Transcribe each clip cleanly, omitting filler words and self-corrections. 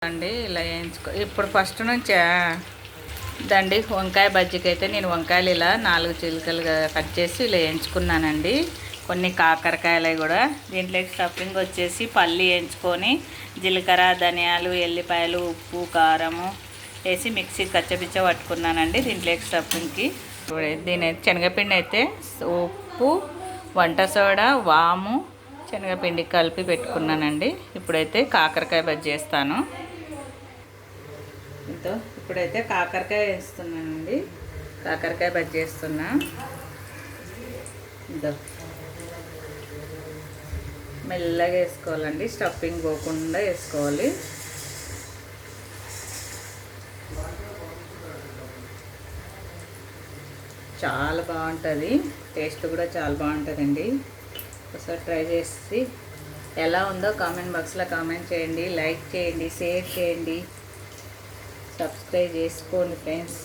అండి ఇలా వేయించుకో. ఇప్పుడు ఫస్ట్ నుంచి దండి వంకాయ బజ్జీకి అయితే నేను వంకాయలు ఇలా 4 చిలుకలుగా కట్ చేసి ఇలా వేయించుకున్నానండి. కొన్ని కాకరకాయలు కూడా దీంట్లోకి స్టఫింగ్ వచ్చేసి పల్లి వేయించుకొని జీలకర్ర ధనియాలు ఎల్లిపాయలు ఉప్పు కారము వేసి మిక్సీ కచ్చపిచ్చ పట్టుకున్నానండి. దీంట్లోకి స్టఫింగ్కి దీని శనగపిండి అయితే ఉప్పు వంట సోడా వాము శనగపిండి కలిపి పెట్టుకున్నానండి. ఇప్పుడైతే కాకరకాయ బజ్జీ చేస్తాను. ఇప్పుడైతే కాకరకాయ వేస్తున్నానండి. కాకరకాయ బజ్జీ చేస్తున్నా. మెల్లగా వేసుకోవాలండి, స్టఫింగ్ పోకుండా వేసుకోవాలి. చాలా బాగుంటుంది, టేస్ట్ కూడా చాలా బాగుంటుందండి. ఒకసారి ట్రై చేసి ఎలా ఉందో కామెంట్ బాక్స్లో కామెంట్ చేయండి, లైక్ చేయండి, షేర్ చేయండి, సబ్స్క్రైబ్ చేసుకోండి ఫ్రెండ్స్.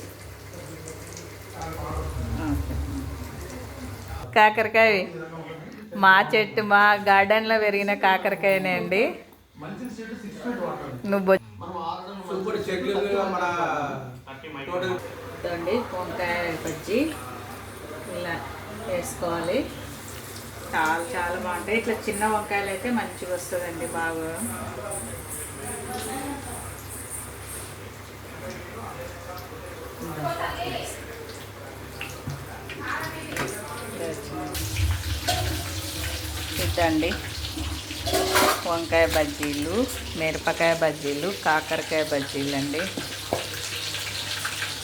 కాకరకాయ మా చెట్టు మా గార్డెన్లో పెరిగిన కాకరకాయనే అండి. నువ్వు వంకాయ బజ్జీ ఇలా వేసుకోవాలి. చాలా చాలా బాగుంటాయి. ఇట్లా చిన్న వంకాయలు అయితే మంచిగా వస్తుందండి బాగా. ఇదండి వంకాయ బజ్జీలు, మిరపకాయ బజ్జీలు, కాకరకాయ బజ్జీలు అండి.